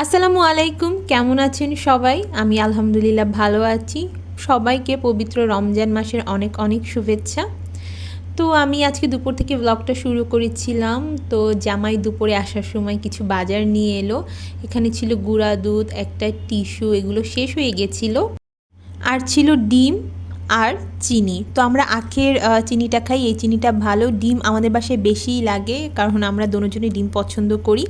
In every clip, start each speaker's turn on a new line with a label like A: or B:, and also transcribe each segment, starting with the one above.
A: আসসালামু আলাইকুম, কেমন আছেন সবাই? আমি আলহামদুলিল্লাহ ভালো আছি। সবাইকে পবিত্র রমজান মাসের অনেক অনেক শুভেচ্ছা। তো আমি আজকে দুপুর থেকে ব্লগটা শুরু করেছিলাম। তো জামাই দুপুরে আসার সময় কিছু বাজার নিয়ে এলো। এখানে ছিল গুঁড়া দুধ, একটা টিস্যু, এগুলো শেষ হয়ে গেছিলো। আর ছিল ডিম আর চিনি। তো আমরা আখের চিনিটা খাই, এই চিনিটা ভালো। ডিম আমাদের বাসায় বেশিই লাগে, কারণ আমরা দুজনেই ডিম পছন্দ করি।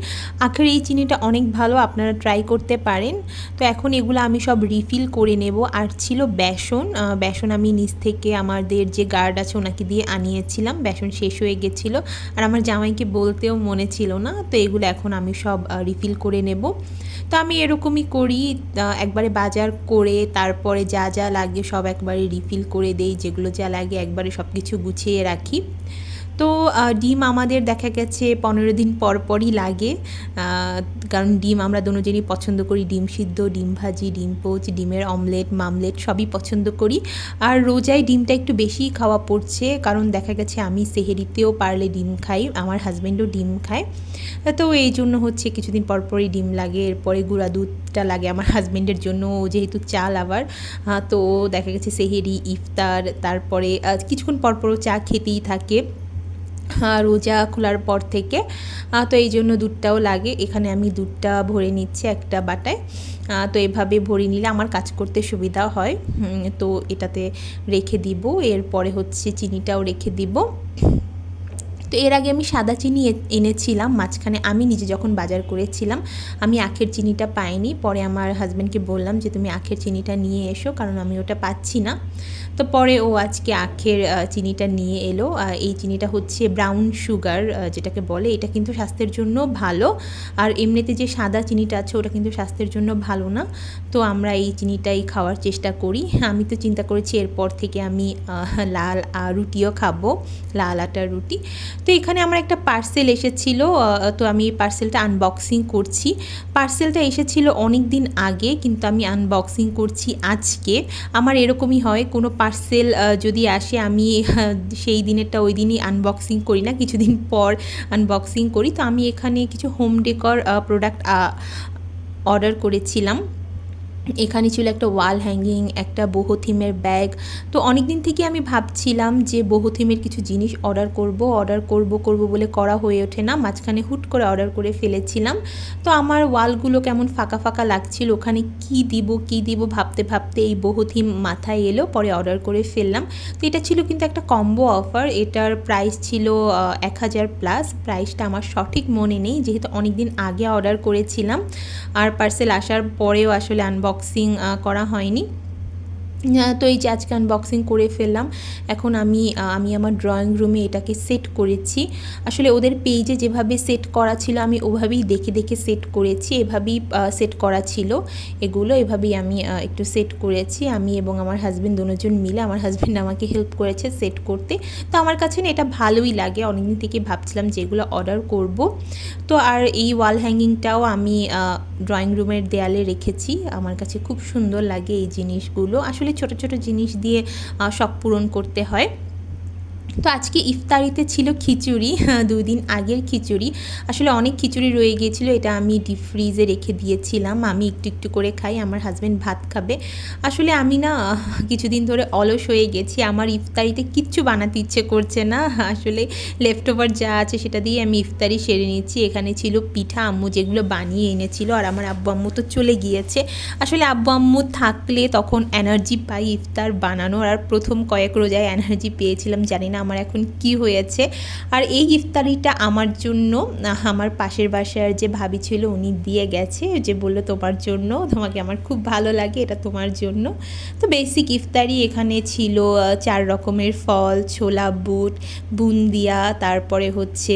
A: আখের এই চিনিটা অনেক ভালো, আপনারা ট্রাই করতে পারেন। তো এখন এগুলো আমি সব রিফিল করে নেব। আর ছিল বেসন, বেসন আমি নিচ থেকে আমাদের যে গার্ড আছে ওনাকে দিয়ে আনিয়েছিলাম। বেসন শেষ হয়ে গেছিলো, আর আমার জামাইকে বলতেও মনে ছিল না। তো এগুলো এখন আমি সব রিফিল করে নেব। তো আমি এরকমই করি, একবারে বাজার করে তারপরে যা যা লাগে সব একবারে রিফিল করে দেই, যেগুলো যা লাগে একবারে সব কিছু গুছিয়ে রাখি। তো ডিম আমাদের দেখা গেছে 15 দিন পর পরই লাগে, কারণ ডিম আমরা দুজনেই পছন্দ করি। ডিম সিদ্ধ, ডিম ভাজি, ডিম পোচ, ডিমের অমলেট, মামলেট সবই পছন্দ করি। আর রোজায় ডিমটা একটু বেশিই খাওয়া পড়ছে, কারণ দেখা গেছে আমি সেহেরিতেও পারলে ডিম খাই, আমার হাজব্যান্ডও ডিম খায়। তো এই জন্য হচ্ছে কিছুদিন পর পরই ডিম লাগে। এরপরে গুঁড়া দুধটা লাগে আমার হাজব্যান্ডের জন্য, যেহেতু চাল আবার। তো দেখা গেছে সেহেরি, ইফতার, তারপরে কিছুক্ষণ পরপরও চা খেতেই থাকে রোজা খোলার পর থেকে। তো এই জন্য দুধটাও লাগে। এখানে আমি দুধটা ভরে নিচ্ছি একটা বাটায়। তো এভাবে ভরে নিলে আমার কাজ করতে সুবিধা হয়। তো এটাতে রেখে দিব, এরপরে হচ্ছে চিনিটাও রেখে দিব। তো এর আগে আমি সাদা চিনি এনেছিলাম মাঝখানে, আমি নিজে যখন বাজার করেছিলাম। আমি আখের চিনিটা পাইনি, পরে আমার হাজব্যান্ডকে বললাম যে তুমি আখের চিনিটা নিয়ে এসো, কারণ আমি ওটা পাচ্ছি না। তো পরে ও আজকে আখের চিনিটা নিয়ে এলো। এই চিনিটা হচ্ছে ব্রাউন সুগার যেটাকে বলে, এটা কিন্তু স্বাস্থ্যের জন্য ভালো। আর এমনিতে যে সাদা চিনিটা আছে ওটা কিন্তু স্বাস্থ্যের জন্য ভালো না। তো আমরা এই চিনিটাই খাওয়ার চেষ্টা করি। আমি তো চিন্তা করেছি এরপর থেকে আমি লাল রুটিও খাবো, লাল আটার রুটি। তো এখানে আমার একটা পার্সেল এসেছিলো, তো আমি এই পার্সেলটা আনবক্সিং করছি। পার্সেলটা এসেছিলো অনেক দিন আগে, কিন্তু আমি আনবক্সিং করছি আজকে। আমার এরকমই হয়, কোনো পার্সেল যদি আসে আমি সেই দিনেরটা ওই দিনই আনবক্সিং করি না, কিছুদিন পর আনবক্সিং করি। তো আমি এখানে কিছু হোম ডেকর প্রোডাক্ট অর্ডার করেছিলাম। এখানে ছিল একটা ওয়াল হ্যাঙ্গিং, একটা বহু থিমের ব্যাগ। তো অনেক দিন থেকে আমি ভাবছিলাম যে বহু থিমের কিছু জিনিস অর্ডার করব বলে করা হয়ে ওঠে না। মাঝখানে হুট করে অর্ডার করে ফেলেছিলাম। তো আমার ওয়ালগুলো কেমন ফাঁকা ফাঁকা লাগছিল, ওখানে কি দিব ভাবতে ভাবতে এই বহু থিম মাথায় এলো, পরে অর্ডার করে ফেললাম। তো এটা ছিল কিন্তু একটা কম্বো অফার, এটার প্রাইস ছিল 1000+। প্রাইসটা আমার সঠিক মনে নেই, যেহেতু অনেক দিন আগে অর্ডার করেছিলাম, আর পার্সেল আসার পরেও আসলে আনবক্সিং করা হয়নি। তো এই যে আজকে আনবক্সিং করে ফেললাম। এখন আমি আমার ড্রয়িং রুমে এটাকে সেট করেছি। আসলে ওদের পেজে যেভাবে সেট করা ছিল আমি ওভাবেই দেখে দেখে সেট করেছি, এভাবেই সেট করা ছিল এগুলো, এভাবেই আমি একটু সেট করেছি। আমি এবং আমার হাজব্যান্ড দুজন মিলে, আমার হাজব্যান্ড আমাকে হেল্প করেছে সেট করতে। তো আমার কাছে না এটা ভালোই লাগে, অনেকদিন থেকে ভাবছিলাম যে এগুলো অর্ডার করব। তো আর এই ওয়াল হ্যাঙ্গিংটাও আমি ড্রয়িং রুমের দেয়ালে রেখেছি। আমার কাছে খুব সুন্দর লাগে এই জিনিসগুলো, আসলে ছোট ছোট জিনিস দিয়ে শখ পূরণ করতে হয়। তো আজকে ইফতারিতে ছিল খিচুড়ি, 2 দিন আগের খিচুড়ি। আসলে অনেক খিচুড়ি রয়ে গিয়েছিলো, এটা আমি ডিপ ফ্রিজে রেখে দিয়েছিলাম। আমি একটু একটু করে খাই, আমার হাজব্যান্ড ভাত খাবে। আসলে আমি না কিছুদিন ধরে অলস হয়ে গেছি, আমার ইফতারিতে কিচ্ছু বানাতে ইচ্ছে করছে না। আসলে লেফট ওভার যা আছে সেটা দিয়ে আমি ইফতারি সেরে নিচ্ছি। এখানে ছিল পিঠা, আম্মু যেগুলো বানিয়ে এনেছিল, আর আমার আব্বু আম্মু তো চলে গিয়েছে। আসলে আব্বু আম্মু থাকলে তখন এনার্জি পাই ইফতার বানানোর, আর প্রথম কয়েক রোজায় এনার্জি পেয়েছিলাম, জানি না আমার এখন কি হয়েছে। আর এই ইফতারিটা আমার জন্য আমার পাশের বাসার যে ভাবি ছিল উনি দিয়ে গেছে, যে বললো তোমার জন্য, তোমাকে আমার খুব ভালো লাগে, এটা তোমার জন্য। তো বেসিক ইফতারি এখানে ছিল 4 রকমের ফল, ছোলা বুট, বুন্দিয়া, তারপরে হচ্ছে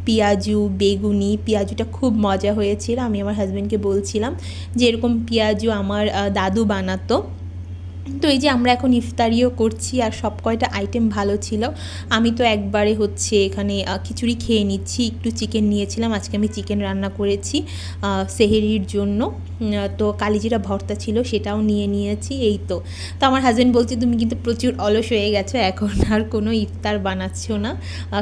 A: পেঁয়াজু, বেগুনি। পেঁয়াজুটা খুব মজা হয়েছিল, আমি আমার হাজব্যান্ডকে বলছিলাম যে এরকম পেঁয়াজু আমার দাদু বানাতো। তো এই যে আমরা এখন ইফতারিও করছি আর সব কয়টা আইটেম ভালো ছিল। আমি তো একবারে হচ্ছে এখানে খিচুড়ি খেয়ে নিচ্ছি, একটু চিকেন নিয়েছিলাম, আজকে আমি চিকেন রান্না করেছি সেহেরির জন্য। তো কালিজিরা ভর্তা ছিল সেটাও নিয়ে নিয়েছি। এই তো তো আমার হাজব্যান্ড বলছে তুমি কিন্তু প্রচুর অলস হয়ে গেছো, এখন আর কোনো ইফতার বানাচ্ছ না,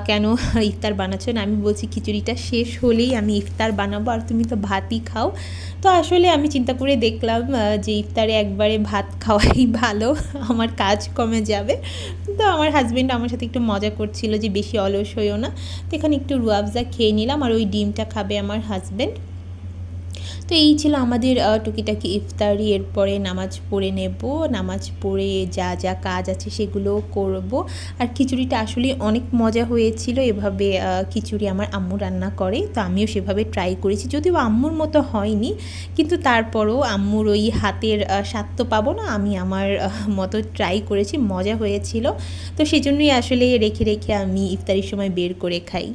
A: কেন ইফতার বানাচ্ছ না? আমি বলছি খিচুড়িটা শেষ হলেই আমি ইফতার বানাবো, আর তুমি তো ভাতই খাও। তো আসলে আমি চিন্তা করে দেখলাম যে ইফতারে একবারে ভাত খাওয়াই ভালো, আমার কাজ কমে যাবে। তো আমার হাজব্যান্ড আমার সাথে একটু মজা করছিল যে বেশি অলস হইও না। তো এখানে একটু রুয়াবজা খেয়ে নিলাম, আর ওই ডিমটা খাবে আমার হাজব্যান্ড। তো এই ছিল আমাদের টুকিটাকি ইফতারি। এরপরে নামাজ পড়ে নেব, নামাজ পড়ে যা যা কাজ আছে সেগুলো করব। আর খিচুড়িটা আসলে অনেক মজা হয়েছিল, এভাবে খিচুড়ি আমার আম্মু রান্না করে, তো আমিও সেভাবে ট্রাই করেছি, যদিও আম্মুর মতো হয়নি, কিন্তু তারপরও আম্মুর ওই হাতের স্বাদ তো পাবো না, আমি আমার মতো ট্রাই করেছি, মজা হয়েছিল। তো সেজন্যই আসলে রেখে রেখে আমি ইফতারির সময় বের করে খাই।